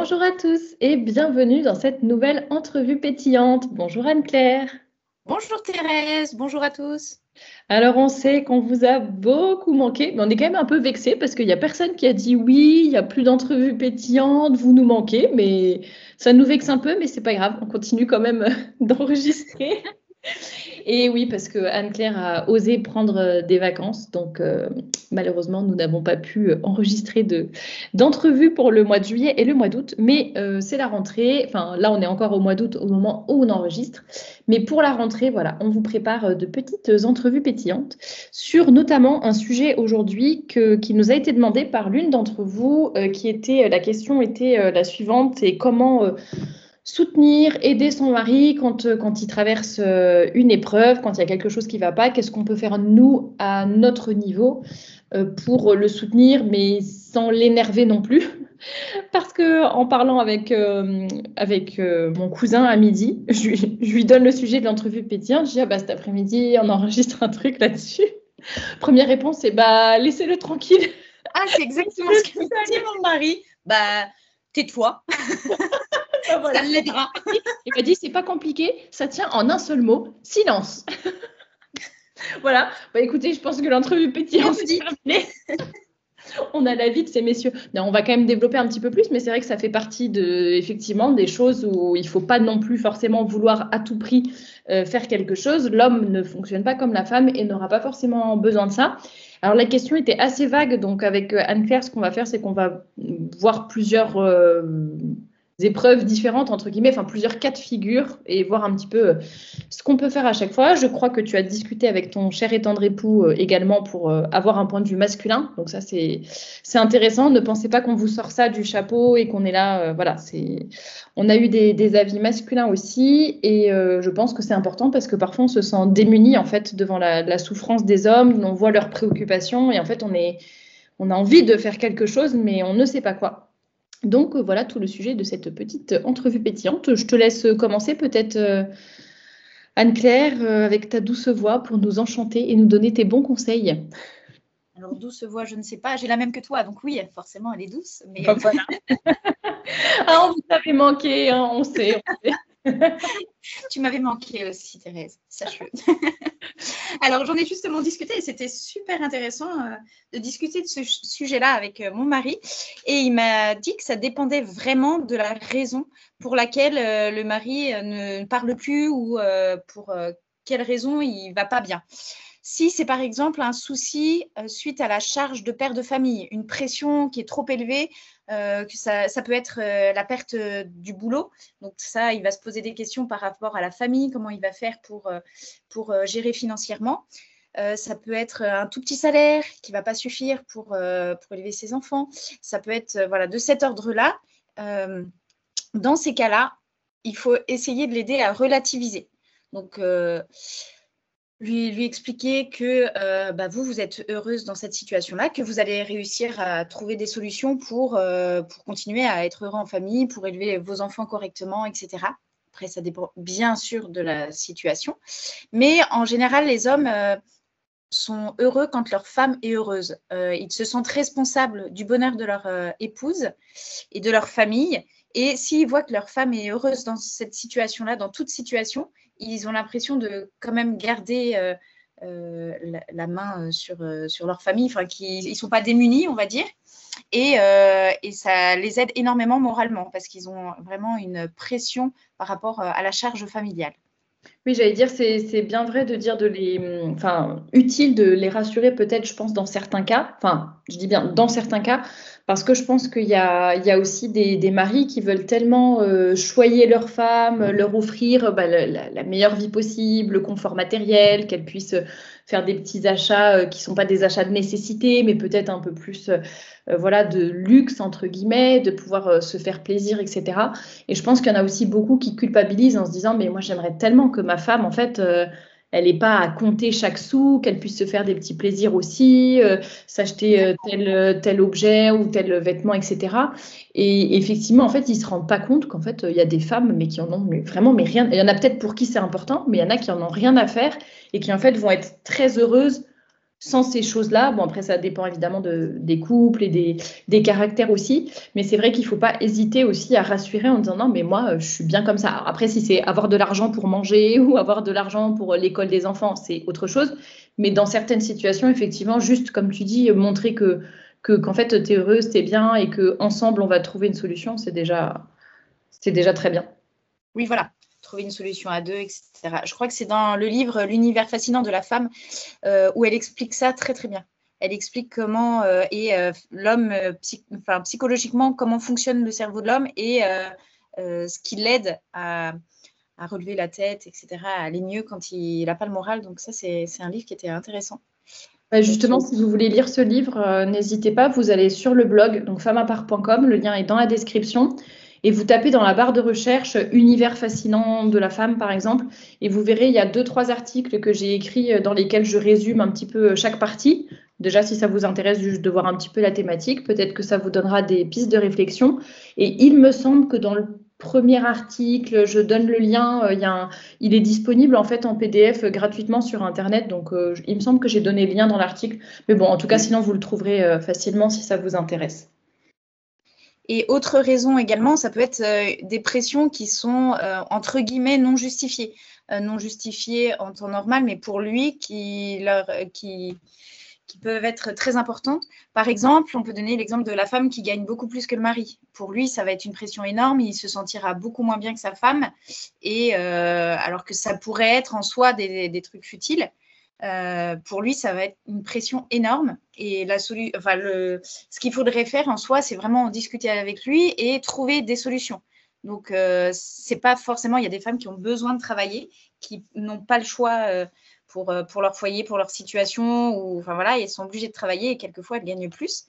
Bonjour à tous et bienvenue dans cette nouvelle entrevue pétillante. Bonjour Anne-Claire. Bonjour Thérèse, bonjour à tous. Alors on sait qu'on vous a beaucoup manqué, mais on est quand même un peu vexé parce qu'il n'y a personne qui a dit oui, il n'y a plus d'entrevues pétillantes, vous nous manquez, mais ça nous vexe un peu, mais c'est pas grave, on continue quand même d'enregistrer. Et oui, parce que Anne-Claire a osé prendre des vacances, donc malheureusement, nous n'avons pas pu enregistrer d'entrevues pour le mois de juillet et le mois d'août, mais c'est la rentrée. Enfin, là, on est encore au mois d'août au moment où on enregistre, mais pour la rentrée, voilà, on vous prépare de petites entrevues pétillantes sur notamment un sujet aujourd'hui qui nous a été demandé par l'une d'entre vous, qui était la question était la suivante, et comment soutenir, aider son mari quand il traverse une épreuve, quand il y a quelque chose qui ne va pas, qu'est-ce qu'on peut faire nous à notre niveau pour le soutenir, mais sans l'énerver non plus. Parce que en parlant avec mon cousin à midi, je lui donne le sujet de l'entrevue pétillante. Je dis, ah bah, cet après-midi, on enregistre un truc là-dessus. Première réponse, c'est bah, laissez-le tranquille. Ah, c'est exactement ce que me dit mon mari. Bah, tais-toi, Bah, voilà. ça l'aidera. Il m'a dit, c'est pas compliqué, ça tient en un seul mot, silence. Voilà, bah écoutez, je pense que l'entrevue pétillante est terminée. On a l'avis de ces messieurs. Non, on va quand même développer un petit peu plus, mais c'est vrai que ça fait partie effectivement, des choses où il ne faut pas non plus forcément vouloir à tout prix faire quelque chose. L'homme ne fonctionne pas comme la femme et n'aura pas forcément besoin de ça. Alors la question était assez vague, donc avec Anne-Claire, ce qu'on va faire, c'est qu'on va voir plusieurs épreuves différentes, entre guillemets, enfin plusieurs cas de figure et voir un petit peu ce qu'on peut faire à chaque fois. Je crois que tu as discuté avec ton cher et tendre époux également pour avoir un point de vue masculin. Donc ça, c'est intéressant. Ne pensez pas qu'on vous sort ça du chapeau et qu'on est là. Voilà, on a eu des avis masculins aussi et je pense que c'est important parce que parfois on se sent démuni en fait devant la souffrance des hommes. On voit leurs préoccupations et en fait on a envie de faire quelque chose mais on ne sait pas quoi. Donc voilà tout le sujet de cette petite entrevue pétillante. Je te laisse commencer peut-être, Anne-Claire, avec ta douce voix pour nous enchanter et nous donner tes bons conseils. Alors, douce voix, je ne sais pas. J'ai la même que toi, donc oui, forcément, elle est douce. Mais Enfin, voilà. Ah, on vous avait manqué, hein, on sait. tu m'avais manqué aussi, Thérèse, sache-le. Alors, j'en ai justement discuté et c'était super intéressant de discuter de ce sujet-là avec mon mari. Et il m'a dit que ça dépendait vraiment de la raison pour laquelle le mari ne parle plus ou pour quelle raison il ne va pas bien. Si c'est par exemple un souci suite à la charge de père de famille, une pression qui est trop élevée, que ça peut être la perte du boulot. Donc ça, il va se poser des questions par rapport à la famille, comment il va faire pour gérer financièrement. Ça peut être un tout petit salaire qui ne va pas suffire pour élever ses enfants. Ça peut être voilà, de cet ordre-là. Dans ces cas-là, il faut essayer de l'aider à relativiser. Donc, lui expliquer que vous êtes heureuse dans cette situation-là, que vous allez réussir à trouver des solutions pour continuer à être heureux en famille, pour élever vos enfants correctement, etc. Après, ça dépend bien sûr de la situation. Mais en général, les hommes sont heureux quand leur femme est heureuse. Ils se sentent responsables du bonheur de leur épouse et de leur famille. Et s'ils voient que leur femme est heureuse dans cette situation-là, dans toute situation, ils ont l'impression de quand même garder la main sur leur famille, enfin qu'ils ne sont pas démunis, on va dire. Et ça les aide énormément moralement parce qu'ils ont vraiment une pression par rapport à la charge familiale. Oui, j'allais dire, c'est bien vrai de dire enfin, utile de les rassurer peut-être, je pense, dans certains cas. Enfin, je dis bien dans certains cas, parce que je pense qu'il y a aussi des maris qui veulent tellement choyer leur femme, leur offrir bah, la meilleure vie possible, le confort matériel, qu'elle puisse faire des petits achats qui sont pas des achats de nécessité, mais peut-être un peu plus, voilà, de luxe entre guillemets, de pouvoir se faire plaisir, etc. Et je pense qu'il y en a aussi beaucoup qui culpabilisent en se disant, mais moi j'aimerais tellement que ma femme, en fait, elle n'ait pas à compter chaque sou, qu'elle puisse se faire des petits plaisirs aussi, s'acheter tel objet ou tel vêtement, etc. Et effectivement, en fait, ils ne se rendent pas compte qu'en fait, il y a des femmes, mais qui en ont vraiment mais rien. Il y en a peut-être pour qui c'est important, mais il y en a qui en ont rien à faire et qui, en fait, vont être très heureuses sans ces choses-là, bon après ça dépend évidemment des couples et des caractères aussi, mais c'est vrai qu'il ne faut pas hésiter aussi à rassurer en disant non mais moi je suis bien comme ça. Alors, après si c'est avoir de l'argent pour manger ou avoir de l'argent pour l'école des enfants, c'est autre chose, mais dans certaines situations effectivement juste comme tu dis, montrer qu'en fait tu es heureuse, tu es bien et qu'ensemble on va trouver une solution, c'est déjà très bien. Oui, voilà, trouver une solution à deux, etc. Je crois que c'est dans le livre L'univers fascinant de la femme où elle explique ça très très bien. Elle explique comment l'homme, psychologiquement, comment fonctionne le cerveau de l'homme et ce qui l'aide à relever la tête, etc., à aller mieux quand il n'a pas le moral. Donc ça, c'est un livre qui était intéressant. Justement, si vous voulez lire ce livre, n'hésitez pas, vous allez sur le blog, donc femmeapart.com, le lien est dans la description, et vous tapez dans la barre de recherche Univers fascinant de la femme, par exemple, et vous verrez, il y a 2-3 articles que j'ai écrits dans lesquels je résume un petit peu chaque partie. Déjà, si ça vous intéresse juste de voir un petit peu la thématique, peut-être que ça vous donnera des pistes de réflexion. Et il me semble que dans le premier article, je donne le lien, il est disponible en fait en PDF gratuitement sur Internet. Donc, il me semble que j'ai donné le lien dans l'article. Mais bon, en tout cas, sinon, vous le trouverez facilement si ça vous intéresse. Et autre raison également, ça peut être des pressions qui sont entre guillemets non justifiées. Non justifiées en temps normal, mais pour lui, qui peuvent être très importantes. Par exemple, on peut donner l'exemple de la femme qui gagne beaucoup plus que le mari. Pour lui, ça va être une pression énorme, il se sentira beaucoup moins bien que sa femme, et alors que ça pourrait être en soi des trucs futiles. Pour lui, ça va être une pression énorme. Et ce qu'il faudrait faire en soi, c'est vraiment en discuter avec lui et trouver des solutions. Donc, c'est pas forcément, il y a des femmes qui ont besoin de travailler, qui n'ont pas le choix pour leur foyer, pour leur situation, ou enfin voilà, elles sont obligées de travailler et quelquefois elles gagnent plus.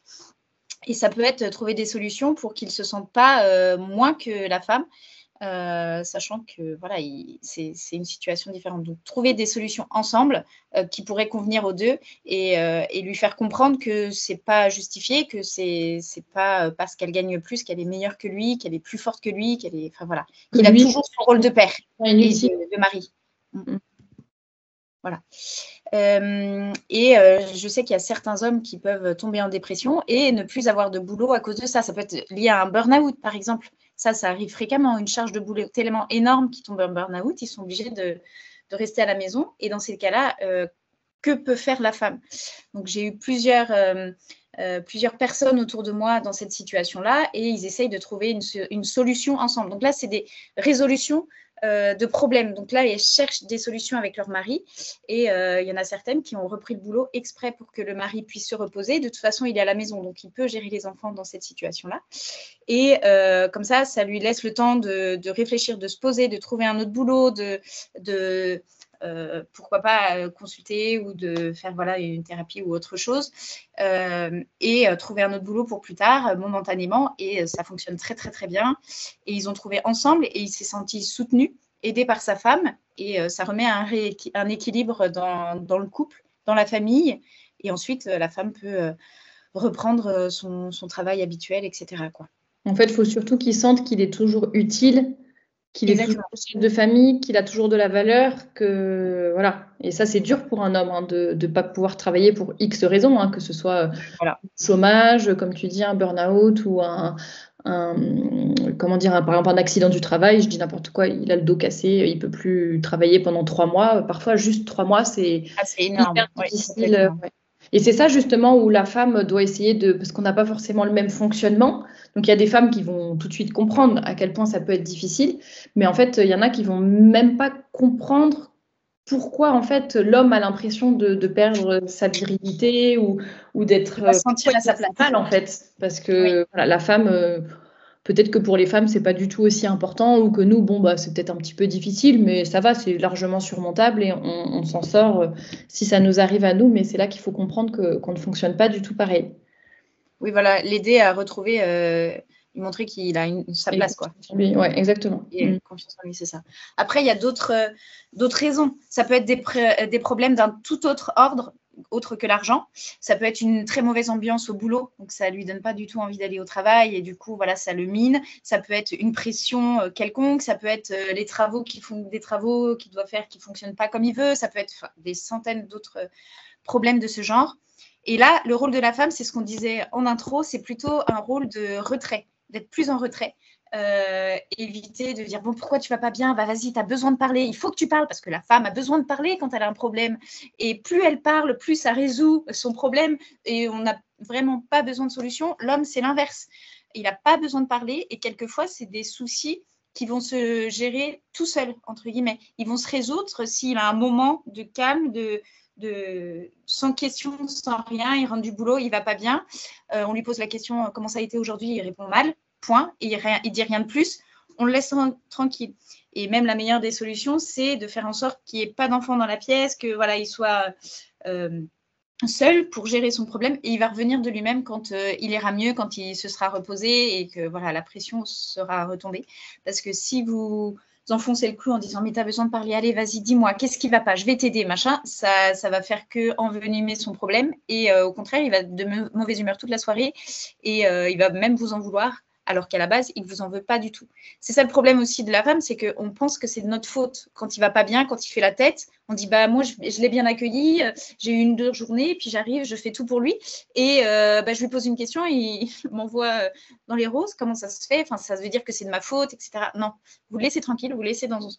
Et ça peut être trouver des solutions pour qu'ils ne se sentent pas moins que la femme. Sachant que voilà, c'est une situation différente. Donc, trouver des solutions ensemble qui pourraient convenir aux deux et lui faire comprendre que c'est pas justifié, que c'est pas parce qu'elle gagne plus qu'elle est meilleure que lui, qu'elle est plus forte que lui, qu'il a toujours son rôle de père et de mari. Voilà. Je sais qu'il y a certains hommes qui peuvent tomber en dépression et ne plus avoir de boulot à cause de ça. Ça peut être lié à un burn-out, par exemple. Ça arrive fréquemment, une charge de boulot tellement énorme qu'ils tombent en burn-out, ils sont obligés de rester à la maison. Et dans ces cas-là, que peut faire la femme? Donc, j'ai eu plusieurs personnes autour de moi dans cette situation-là et ils essayent de trouver une solution ensemble. Donc là, c'est des résolutions de problèmes. Donc là, elles cherchent des solutions avec leur mari et il y en a certaines qui ont repris le boulot exprès pour que le mari puisse se reposer. De toute façon, il est à la maison, donc il peut gérer les enfants dans cette situation-là. Et comme ça lui laisse le temps de réfléchir, de se poser, de trouver un autre boulot, pourquoi pas consulter ou de faire une thérapie ou autre chose et trouver un autre boulot pour plus tard momentanément et ça fonctionne très très très bien et ils ont trouvé ensemble et il s'est senti soutenu, aidé par sa femme et ça remet un équilibre dans le couple, dans la famille et ensuite la femme peut reprendre son travail habituel, etc. quoi. En fait, il faut surtout qu'il sente qu'il est toujours utile, qu'il est toujours chef de famille, qu'il a toujours de la valeur, que voilà. Et ça, c'est dur pour un homme de ne pas pouvoir travailler pour X raisons, que ce soit chômage, comme tu dis, un burn-out ou par exemple un accident du travail. Je dis n'importe quoi, il a le dos cassé, il peut plus travailler pendant 3 mois. Parfois, juste 3 mois, c'est énorme, hyper difficile. Et c'est ça justement où la femme doit essayer parce qu'on n'a pas forcément le même fonctionnement. Donc il y a des femmes qui vont tout de suite comprendre à quel point ça peut être difficile, mais en fait il y en a qui vont même pas comprendre pourquoi en fait l'homme a l'impression de perdre sa virilité ou d'être sentir à sa place en fait, parce que la femme peut-être que pour les femmes, c'est pas du tout aussi important ou que nous, c'est peut-être un petit peu difficile, mais ça va, c'est largement surmontable et on s'en sort si ça nous arrive à nous. Mais c'est là qu'il faut comprendre qu'on ne fonctionne pas du tout pareil. Oui, voilà, l'aider à retrouver, lui montrer qu'il a sa place, quoi. Oui, ouais, exactement. Et confiance en lui, c'est ça. Après, il y a d'autres raisons. Ça peut être des problèmes d'un tout autre ordre autre que l'argent. Ça peut être une très mauvaise ambiance au boulot, donc ça ne lui donne pas du tout envie d'aller au travail et du coup, voilà, ça le mine. Ça peut être une pression quelconque, ça peut être des travaux qu'il doit faire qui ne fonctionnent pas comme il veut, ça peut être des centaines d'autres problèmes de ce genre. Et là, le rôle de la femme, c'est ce qu'on disait en intro, c'est plutôt un rôle de retrait, d'être plus en retrait. Éviter de dire bon, pourquoi tu vas pas bien, bah vas-y, tu as besoin de parler, il faut que tu parles, parce que la femme a besoin de parler quand elle a un problème, et plus elle parle, plus ça résout son problème et on n'a vraiment pas besoin de solution. L'homme, c'est l'inverse, il n'a pas besoin de parler et quelquefois c'est des soucis qui vont se gérer tout seuls, entre guillemets. Ils vont se résoudre s'il a un moment de calme, sans question, sans rien, il rentre du boulot, il va pas bien, on lui pose la question comment ça a été aujourd'hui, il répond mal, point, et il dit rien de plus, on le laisse tranquille. Et même la meilleure des solutions, c'est de faire en sorte qu'il n'y ait pas d'enfant dans la pièce, que voilà, il soit seul pour gérer son problème, et il va revenir de lui-même quand il ira mieux, quand il se sera reposé et que voilà, la pression sera retombée. Parce que si vous enfoncez le clou en disant mais tu as besoin de parler, allez vas-y dis-moi, qu'est-ce qui va pas, je vais t'aider, machin, ça va faire que envenimer son problème et au contraire il va être de mauvaise humeur toute la soirée et il va même vous en vouloir alors qu'à la base, il ne vous en veut pas du tout. C'est ça le problème aussi de la femme, c'est qu'on pense que c'est de notre faute. Quand il ne va pas bien, quand il fait la tête, on dit bah moi je l'ai bien accueilli, j'ai eu une dure journée, puis j'arrive, je fais tout pour lui et je lui pose une question, il m'envoie dans les roses, comment ça se fait, enfin ça veut dire que c'est de ma faute, etc. Non, vous le laissez tranquille, vous le laissez dans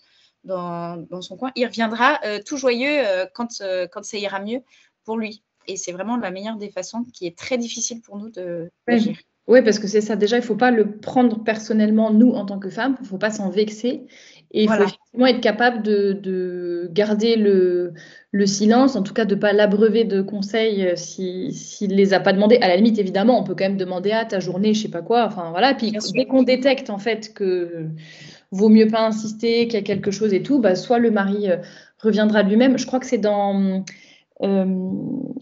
son coin, il reviendra tout joyeux quand ça ira mieux pour lui. Et c'est vraiment la meilleure des façons qui est très difficile pour nous d'agir. Oui, parce que c'est ça. Déjà, il ne faut pas le prendre personnellement, nous, en tant que femmes. Il ne faut pas s'en vexer. Et il faut effectivement être capable de garder le silence, en tout cas de ne pas l'abreuver de conseils s'il ne les a pas demandés. À la limite, évidemment, on peut quand même demander ta journée, je ne sais pas quoi. Enfin, voilà. Puis dès qu'on détecte, en fait, que vaut mieux pas insister, qu'il y a quelque chose et tout, soit le mari reviendra lui-même. Je crois que c'est dans...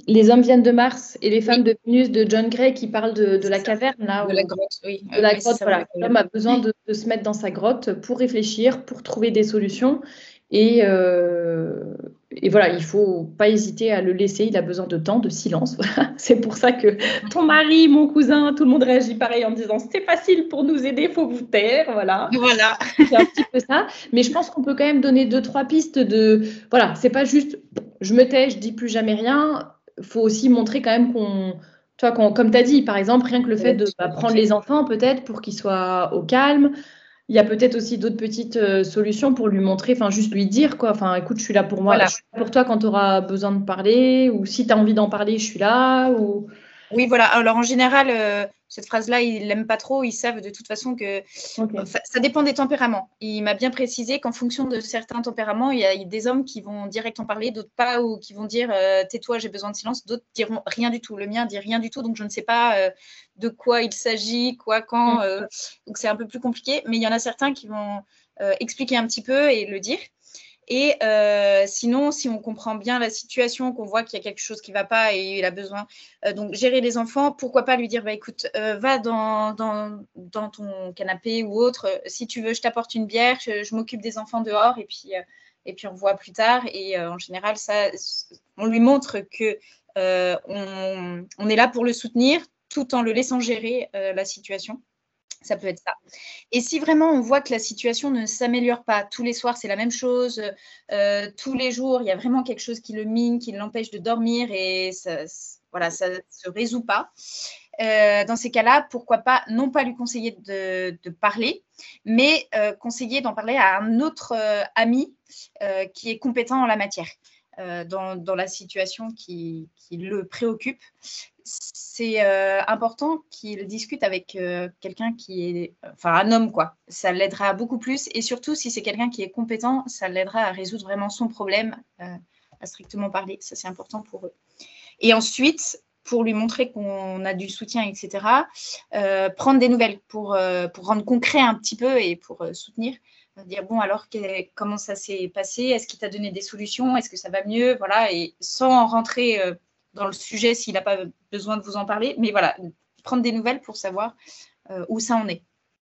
Les hommes viennent de Mars et les femmes de Vénus de John Gray qui parlent de la caverne là, de la grotte, oui. De la grotte, voilà. L'homme a besoin de se mettre dans sa grotte pour réfléchir, pour trouver des solutions et voilà, il faut pas hésiter à le laisser, il a besoin de temps, de silence. Voilà. C'est pour ça que ton mari, mon cousin, tout le monde réagit pareil en disant c'est facile pour nous aider, faut vous taire, voilà. Voilà. C'est un petit peu ça, mais je pense qu'on peut quand même donner 2-3 pistes voilà, c'est pas juste je me tais, je dis plus jamais rien. Il faut aussi montrer quand même comme tu as dit, par exemple, rien que le fait de prendre les enfants peut-être pour qu'ils soient au calme. Il y a peut-être aussi d'autres petites solutions pour lui montrer, enfin juste lui dire quoi. Enfin, écoute, je suis là pour moi, je suis là pour toi quand tu auras besoin de parler, ou si tu as envie d'en parler, je suis là. Oui, voilà. Alors en général, cette phrase-là, ils l'aiment pas trop. Ils savent de toute façon que ça dépend des tempéraments. Il m'a bien précisé qu'en fonction de certains tempéraments, il y a des hommes qui vont direct en parler, d'autres pas, ou qui vont dire tais-toi, j'ai besoin de silence. D'autres diront rien du tout. Le mien dit rien du tout, donc je ne sais pas de quoi il s'agit, quoi, quand. Donc c'est un peu plus compliqué. Mais il y en a certains qui vont expliquer un petit peu et le dire. Et sinon, si on comprend bien la situation, qu'on voit qu'il y a quelque chose qui ne va pas et il a besoin, donc gérer les enfants, pourquoi pas lui dire, écoute, va dans ton canapé ou autre, si tu veux, je t'apporte une bière, je m'occupe des enfants dehors et puis on voit plus tard. Et en général, ça, on lui montre que on est là pour le soutenir tout en le laissant gérer la situation. Ça peut être ça. Et si vraiment on voit que la situation ne s'améliore pas, tous les soirs c'est la même chose, tous les jours il y a vraiment quelque chose qui le mine, qui l'empêche de dormir et ça ne se résout pas, dans ces cas-là, pourquoi pas, non pas lui conseiller de parler, mais conseiller d'en parler à un autre ami qui est compétent en la matière, dans la situation qui le préoccupe. C'est important qu'il discute avec quelqu'un qui est, un homme, quoi. Ça l'aidera beaucoup plus. Et surtout, si c'est quelqu'un qui est compétent, ça l'aidera à résoudre vraiment son problème, à strictement parler. Ça, c'est important pour eux. Et ensuite, pour lui montrer qu'on a du soutien, etc., prendre des nouvelles pour rendre concret un petit peu et pour soutenir. Dire, bon, alors, comment ça s'est passé? Est-ce qu'il t'a donné des solutions? Est-ce que ça va mieux? Voilà, et sans rentrer dans le sujet s'il n'a pas besoin de vous en parler. Mais voilà, prendre des nouvelles pour savoir où ça en est.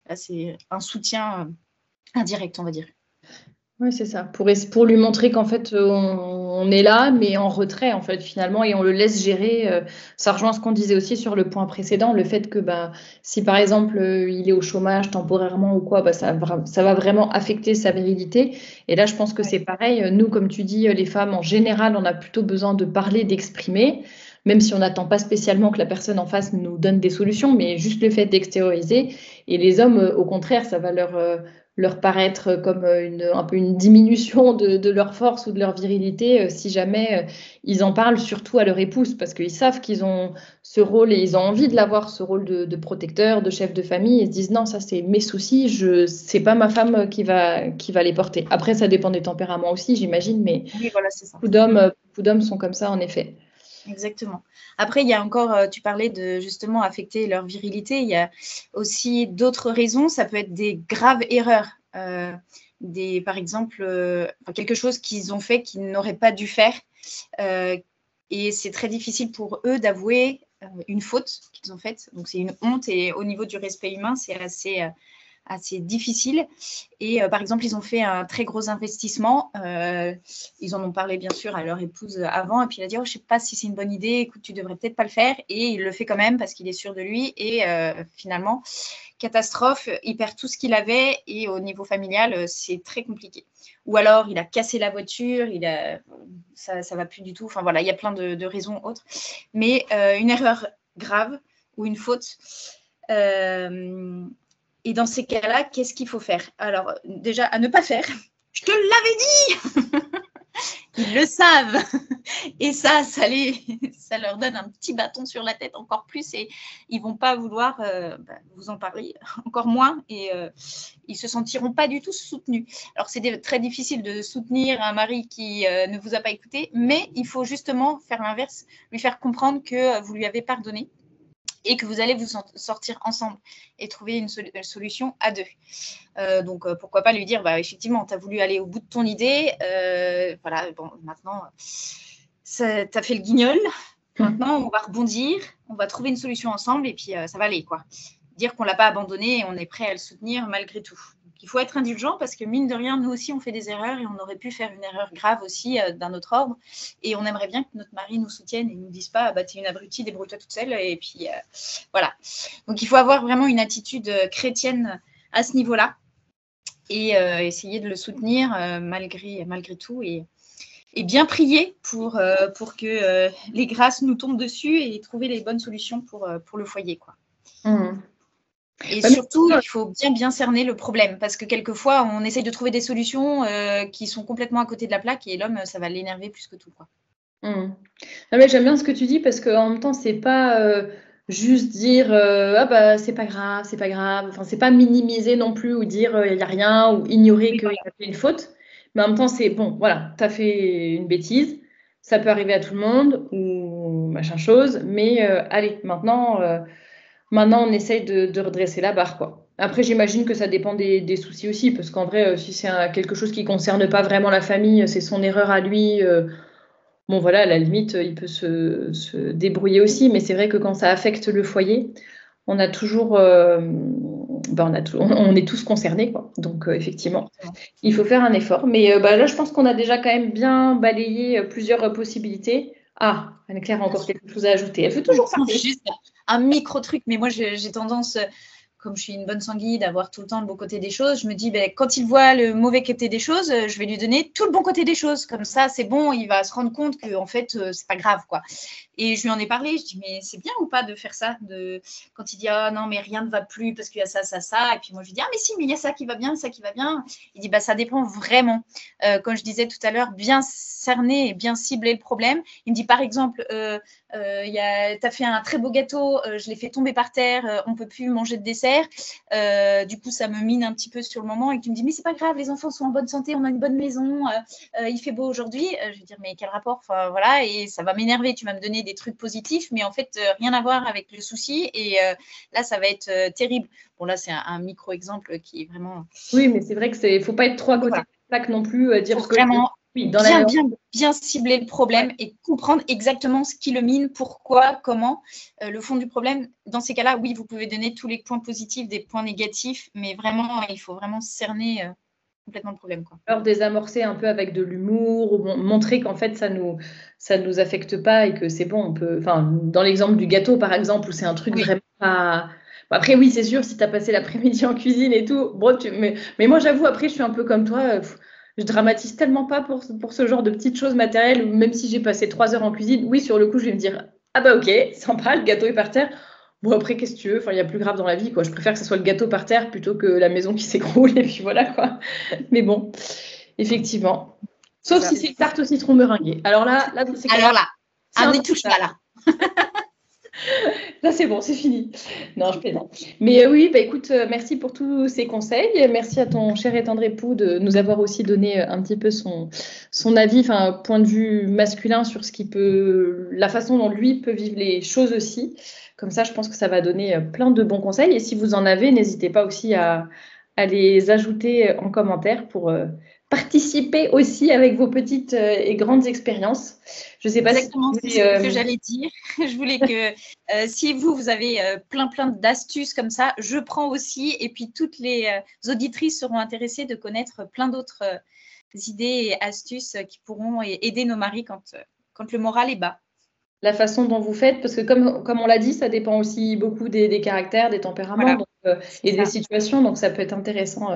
Là, c'est un soutien indirect, on va dire. Oui, c'est ça. Pour lui montrer qu'en fait, on on est là, mais en retrait, en fait, finalement, et on le laisse gérer. Ça rejoint ce qu'on disait aussi sur le point précédent, le fait que si, par exemple, il est au chômage temporairement ou quoi, ça va vraiment affecter sa virilité. Et là, je pense que c'est pareil. Nous, comme tu dis, les femmes, en général, on a plutôt besoin de parler, d'exprimer, même si on n'attend pas spécialement que la personne en face nous donne des solutions, mais juste le fait d'extérioriser. Et les hommes, au contraire, ça va leur paraître comme un peu une diminution de leur force ou de leur virilité si jamais ils en parlent surtout à leur épouse, parce qu'ils savent qu'ils ont ce rôle et ils ont envie de l'avoir, ce rôle de protecteur, de chef de famille, et se disent non, ça c'est mes soucis, c'est pas ma femme qui va les porter. Après, ça dépend des tempéraments aussi, j'imagine, mais oui, voilà, c'est ça. Beaucoup d'hommes sont comme ça, en effet. Exactement. Après, il y a encore, tu parlais de justement affecter leur virilité. Il y a aussi d'autres raisons. Ça peut être des graves erreurs. Par exemple, quelque chose qu'ils ont fait qu'ils n'auraient pas dû faire. Et c'est très difficile pour eux d'avouer une faute qu'ils ont faite. Donc, c'est une honte. Et au niveau du respect humain, c'est assez difficile. Et par exemple, ils ont fait un très gros investissement. Ils en ont parlé bien sûr à leur épouse avant. Et puis il a dit, oh, je ne sais pas si c'est une bonne idée. Écoute, tu devrais peut-être pas le faire. Et il le fait quand même parce qu'il est sûr de lui. Et finalement, catastrophe, il perd tout ce qu'il avait. Et au niveau familial, c'est très compliqué. Ou alors, il a cassé la voiture. Ça va plus du tout. Enfin voilà, il y a plein de raisons autres. Mais une erreur grave ou une faute. Et dans ces cas-là, qu'est-ce qu'il faut faire? Alors, déjà, à ne pas faire. Je te l'avais dit. Ils le savent. Et ça leur donne un petit bâton sur la tête encore plus. Et ils ne vont pas vouloir vous en parler encore moins. Et ils ne se sentiront pas du tout soutenus. Alors, c'est très difficile de soutenir un mari qui ne vous a pas écouté. Mais il faut justement faire l'inverse, lui faire comprendre que vous lui avez pardonné et que vous allez vous sortir ensemble et trouver une solution à deux. Donc, pourquoi pas lui dire, effectivement, tu as voulu aller au bout de ton idée, voilà, bon, maintenant, tu as fait le guignol, maintenant, on va rebondir, on va trouver une solution ensemble et puis ça va aller, quoi. Dire qu'on ne l'a pas abandonné et on est prêt à le soutenir malgré tout. Donc, il faut être indulgent parce que mine de rien, nous aussi, on fait des erreurs et on aurait pu faire une erreur grave aussi d'un autre ordre. Et on aimerait bien que notre mari nous soutienne et ne nous dise pas, t'es une abrutie, débrouille-toi toute seule. Et puis, voilà. Donc, il faut avoir vraiment une attitude chrétienne à ce niveau-là et essayer de le soutenir malgré tout et bien prier pour que les grâces nous tombent dessus et trouver les bonnes solutions pour le foyer, quoi. Mmh. Et surtout, il faut bien cerner le problème parce que quelquefois, on essaye de trouver des solutions qui sont complètement à côté de la plaque et l'homme, ça va l'énerver plus que tout, quoi. Non, mais j'aime bien ce que tu dis parce qu'en même temps, c'est pas juste dire c'est pas grave, c'est pas grave. Enfin, c'est pas minimiser non plus ou dire il n'y a rien ou ignorer qu'il a fait une faute. Mais en même temps, c'est bon, voilà, tu as fait une bêtise, ça peut arriver à tout le monde ou machin chose, mais allez, maintenant, on essaye de redresser la barre, quoi. Après, j'imagine que ça dépend des soucis aussi, parce qu'en vrai, si c'est quelque chose qui ne concerne pas vraiment la famille, c'est son erreur à lui. Bon, voilà, à la limite, il peut se débrouiller aussi, mais c'est vrai que quand ça affecte le foyer, on a toujours, on est tous concernés, quoi. Donc, effectivement, il faut faire un effort. Mais là, je pense qu'on a déjà quand même bien balayé plusieurs possibilités. Ah, Anne-Claire a encore quelque chose à ajouter. Elle veut toujours parler. Juste un micro truc, mais moi, j'ai tendance, comme je suis une bonne sanguine, d'avoir tout le temps le bon côté des choses, je me dis, quand il voit le mauvais côté des choses, je vais lui donner tout le bon côté des choses. Comme ça, c'est bon, il va se rendre compte qu'en fait, c'est pas grave, quoi. Et je lui en ai parlé, je dis, mais c'est bien ou pas de faire ça quand il dit, ah non, mais rien ne va plus parce qu'il y a ça, ça, ça. Et puis moi, je lui dis, ah mais si, mais il y a ça qui va bien, ça qui va bien. Il dit, ça dépend vraiment. Comme je disais tout à l'heure, bien cerner et bien cibler le problème. Il me dit, par exemple, tu as fait un très beau gâteau, je l'ai fait tomber par terre, on ne peut plus manger de dessert. Du coup, ça me mine un petit peu sur le moment. Et tu me dis, mais c'est pas grave, les enfants sont en bonne santé, on a une bonne maison, il fait beau aujourd'hui. Je vais dire, mais quel rapport? Enfin, voilà, et ça va m'énerver. Tu vas me donner des trucs positifs, mais en fait, rien à voir avec le souci. Et là, ça va être terrible. Bon, là, c'est un micro-exemple qui est vraiment… Oui, mais c'est vrai qu'il ne faut pas être trop à côté de la plaque non plus. Dire faut vraiment oui, bien cibler le problème et comprendre exactement ce qui le mine, pourquoi, comment, le fond du problème. Dans ces cas-là, oui, vous pouvez donner tous les points positifs, des points négatifs, mais vraiment, il faut vraiment cerner complètement le problème, quoi. Alors désamorcer un peu avec de l'humour, ou montrer qu'en fait ça nous affecte pas et que c'est bon, on peut. Enfin, dans l'exemple du gâteau par exemple, où c'est un truc vraiment pas. Bon, après oui, c'est sûr, si tu as passé l'après-midi en cuisine et tout, bon, mais moi j'avoue, après je suis un peu comme toi, je dramatise tellement pas pour ce genre de petites choses matérielles, où même si j'ai passé 3 heures en cuisine, oui, sur le coup je vais me dire, ah bah ok, sympa, le gâteau est par terre. Bon, après, qu'est-ce que tu veux? Enfin, il y a plus grave dans la vie, quoi. Je préfère que ce soit le gâteau par terre plutôt que la maison qui s'écroule, et puis voilà, quoi. Mais bon, effectivement. Sauf si c'est une tarte au citron meringuée. Alors là, c'est alors là, on n'y touche pas là. Là, c'est bon, c'est fini. Non, je plaisante. Mais oui, bah, écoute, merci pour tous ces conseils. Merci à ton cher et tendre époux de nous avoir aussi donné un petit peu son avis, enfin, point de vue masculin sur ce qui peut, la façon dont lui peut vivre les choses aussi. Comme ça, je pense que ça va donner plein de bons conseils. Et si vous en avez, n'hésitez pas aussi à les ajouter en commentaire pour participer aussi avec vos petites et grandes expériences. Je sais pas exactement, si c'est ce que j'allais dire. Je voulais que si vous avez plein d'astuces comme ça, je prends aussi. Et puis toutes les auditrices seront intéressées de connaître plein d'autres idées et astuces qui pourront aider nos maris quand le moral est bas. La façon dont vous faites, parce que comme on l'a dit, ça dépend aussi beaucoup des caractères, des tempéraments et des situations, donc ça peut être intéressant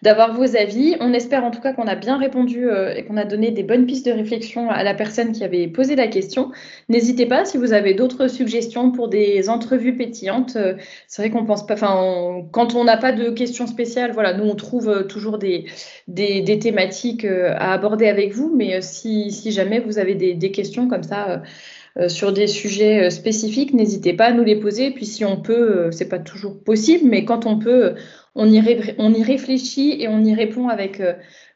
d'avoir vos avis. On espère en tout cas qu'on a bien répondu et qu'on a donné des bonnes pistes de réflexion à la personne qui avait posé la question. N'hésitez pas si vous avez d'autres suggestions pour des entrevues pétillantes. C'est vrai qu'on pense pas, enfin, quand on n'a pas de questions spéciales, voilà, nous on trouve toujours des thématiques à aborder avec vous, mais si jamais vous avez des questions comme ça, sur des sujets spécifiques, n'hésitez pas à nous les poser. Puis si on peut, c'est pas toujours possible, mais quand on peut, on y réfléchit et on y répond avec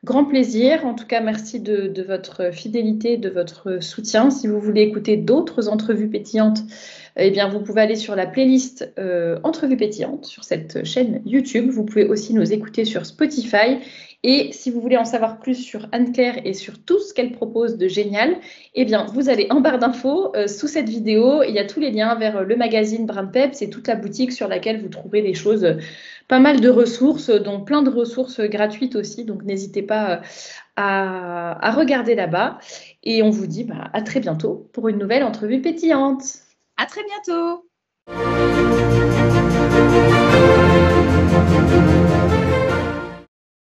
grand plaisir. En tout cas, merci de votre fidélité, de votre soutien. Si vous voulez écouter d'autres entrevues pétillantes, eh bien, vous pouvez aller sur la playlist Entrevues pétillantes sur cette chaîne YouTube. Vous pouvez aussi nous écouter sur Spotify. Et si vous voulez en savoir plus sur Anne-Claire et sur tout ce qu'elle propose de génial, eh bien, vous allez en barre d'infos sous cette vidéo. Il y a tous les liens vers le magazine Brand Peps et toute la boutique sur laquelle vous trouverez des choses, pas mal de ressources, dont plein de ressources gratuites aussi. Donc, n'hésitez pas à regarder là-bas. Et on vous dit à très bientôt pour une nouvelle entrevue pétillante. À très bientôt.